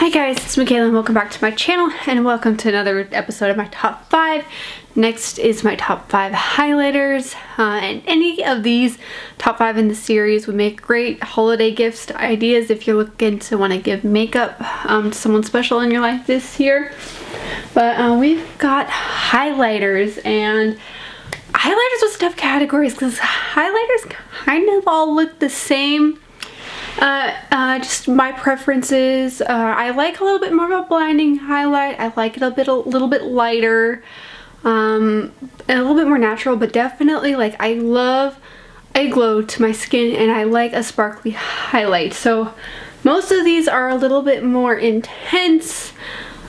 Hi guys, it's Machaela and welcome back to my channel and welcome to another episode of my top 5. Next is my top 5 highlighters, and any of these top 5 in the series would make great holiday gifts ideas if you're looking to want to give makeup to someone special in your life this year. But we've got highlighters, and highlighters with tough categories because highlighters kind of all look the same. Just my preferences. I like a little bit more of a blinding highlight. I like it a little bit lighter, and a little bit more natural, but definitely like I love a glow to my skin and I like a sparkly highlight. So most of these are a little bit more intense.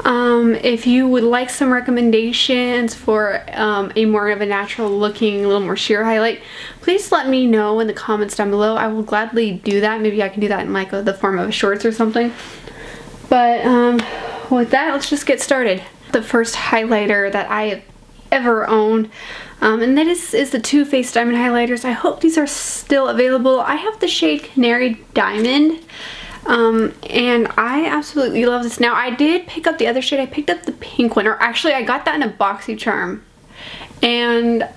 If you would like some recommendations for a more of a natural looking, a little more sheer highlight, please let me know in the comments down below. I will gladly do that. Maybe I can do that in like the form of shorts or something. But with that, let's just get started. The first highlighter that I have ever owned, and that is the Too Faced Diamond highlighters. I hope these are still available. I have the shade Canary Diamond. And I absolutely love this. Now I did pick up the other shade. I picked up the pink one, or actually I got that in a boxycharm, and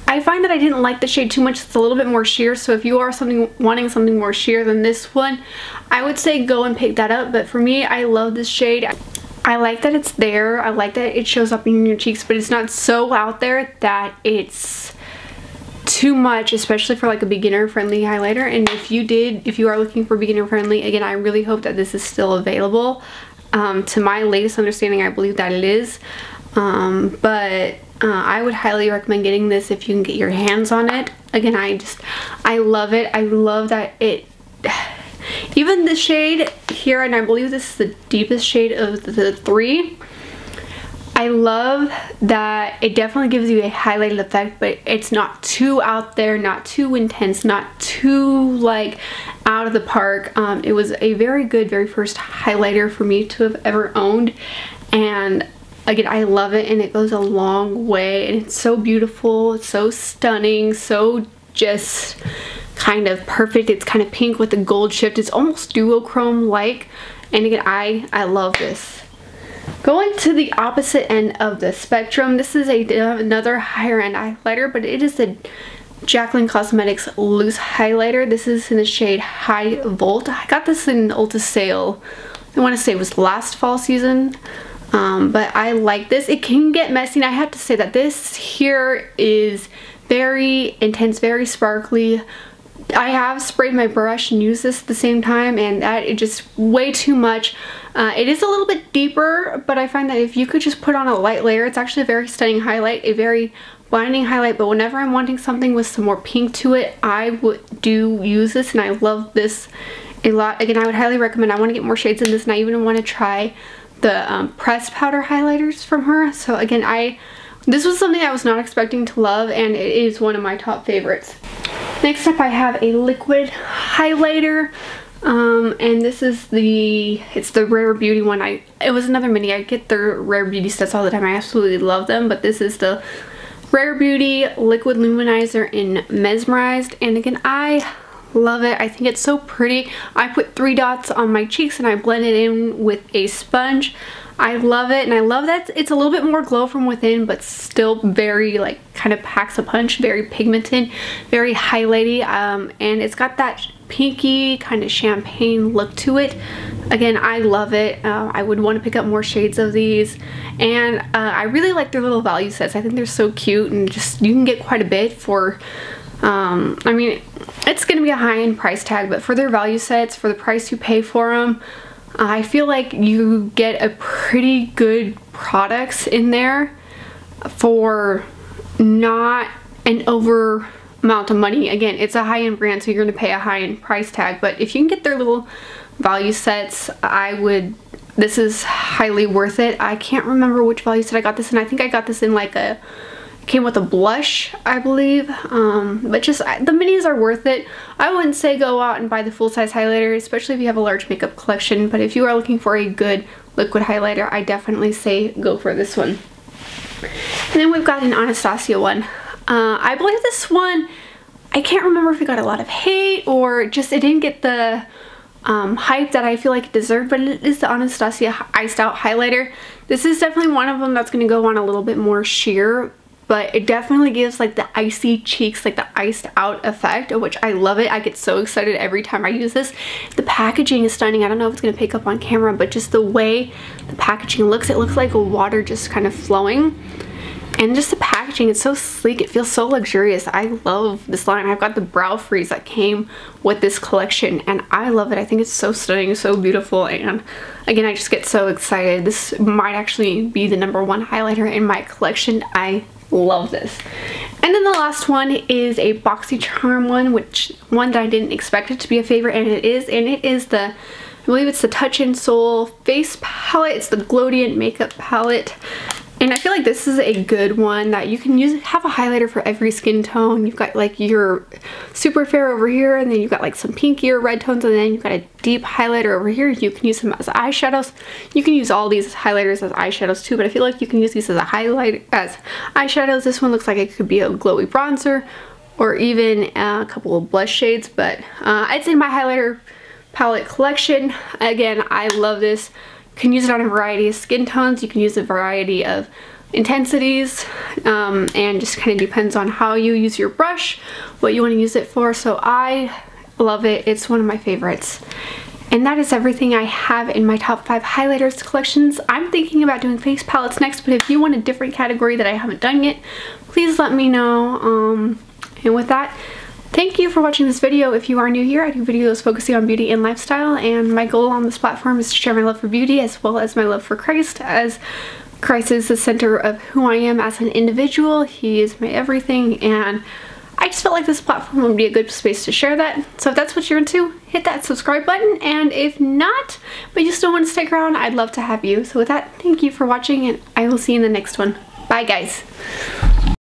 I find that I didn't like the shade too much. It's a little bit more sheer, so if you are wanting something more sheer than this one, I would say go and pick that up. But for me, I love this shade. I like that it's there. I like that it shows up in your cheeks, but it's not so out there that it's too much, especially for like a beginner friendly highlighter. And if you are looking for beginner friendly, again, I really hope that this is still available. To my latest understanding, I believe that it is, but I would highly recommend getting this if you can get your hands on it. Again, I love it. I love that even the shade here, and I believe this is the deepest shade of the three, I love that it definitely gives you a highlighted effect, but it's not too out there, not too intense, not too like out of the park. It was a very good, very first highlighter for me to have ever owned, and again, I love it, and it goes a long way, and it's so beautiful, it's so stunning, so just kind of perfect. It's kind of pink with the gold shift. It's almost duochrome like, and again, I love this. Going to the opposite end of the spectrum, this is another higher end highlighter, but it is the Jaclyn Cosmetics loose highlighter. This is in the shade High Volt. I got this in Ulta sale. I want to say it was last fall season, but I like this. It can get messy, and I have to say that this here is very intense, very sparkly. I have sprayed my brush and used this at the same time, and that is just way too much. It is a little bit deeper, but I find that if you could just put on a light layer, it's actually a very stunning highlight, a very blinding highlight. But whenever I'm wanting something with some more pink to it, I do use this, and I love this a lot. Again, I would highly recommend. I want to get more shades in this, and I even want to try the pressed powder highlighters from her. So again, this was something I was not expecting to love, and it is one of my top favorites. Next up, I have a liquid highlighter, and this is it's the Rare Beauty one. It was another mini. I get the Rare Beauty sets all the time. I absolutely love them, but this is the Rare Beauty Liquid Luminizer in Mesmerized, and again, I love it. I think it's so pretty. I put 3 dots on my cheeks and I blend it in with a sponge. I love it, and I love that it's a little bit more glow from within, but still very like kind of packs a punch, very pigmented, very highlighty, and it's got that pinky kind of champagne look to it. Again, I love it. I would want to pick up more shades of these, and I really like their little value sets. I think they're so cute, and just you can get quite a bit for I mean, it's gonna be a high-end price tag, but for their value sets, for the price you pay for them, I feel like you get a pretty good products in there for not an over amount of money. Again, it's a high-end brand, so you're going to pay a high-end price tag, but if you can get their little value sets, this is highly worth it. I can't remember which value set I got this in. I think I got this in like came with a blush, I believe, but just the minis are worth it. I wouldn't say go out and buy the full-size highlighter, especially if you have a large makeup collection, but if you are looking for a good liquid highlighter, I definitely say go for this one. And then we've got an Anastasia one. I believe this one, I can't remember if it got a lot of hate or just it didn't get the hype that I feel like it deserved, but it is the Anastasia Iced Out Highlighter. This is definitely one of them that's going to go on a little bit more sheer, but it definitely gives like the icy cheeks, like the iced out effect, which I love it. I get so excited every time I use this. The packaging is stunning. I don't know if it's going to pick up on camera, but just the way the packaging looks, it looks like water just kind of flowing. And just the packaging, it's so sleek, it feels so luxurious. I love this line. I've got the brow freeze that came with this collection and I love it. I think it's so stunning, so beautiful, and again, I just get so excited. This might actually be the #1 highlighter in my collection. I love this. And then the last one is a boxycharm one that I didn't expect it to be a favorite, and it is the, I believe it's the Touch and Soul face palette. It's the Glowdient makeup palette. And I feel like this is a good one that you can use, have a highlighter for every skin tone. You've got like your super fair over here, and then you've got like some pinkier red tones, and then you've got a deep highlighter over here. You can use them as eyeshadows. You can use all these highlighters as eyeshadows too, but I feel like you can use these as as eyeshadows. This one looks like it could be a glowy bronzer or even a couple of blush shades, but it's in my highlighter palette collection. Again, I love this. You can use it on a variety of skin tones. You can use a variety of intensities, and just kind of depends on how you use your brush, what you want to use it for. So I love it. It's one of my favorites. And that is everything I have in my top 5 highlighters collections. I'm thinking about doing face palettes next, but if you want a different category that I haven't done yet, please let me know. And with that, thank you for watching this video. If you are new here, I do videos focusing on beauty and lifestyle, and my goal on this platform is to share my love for beauty as well as my love for Christ, as Christ is the center of who I am as an individual. He is my everything, and I just felt like this platform would be a good space to share that. So if that's what you're into, hit that subscribe button, and if not, but you still want to stick around, I'd love to have you. So with that, thank you for watching, and I will see you in the next one. Bye guys.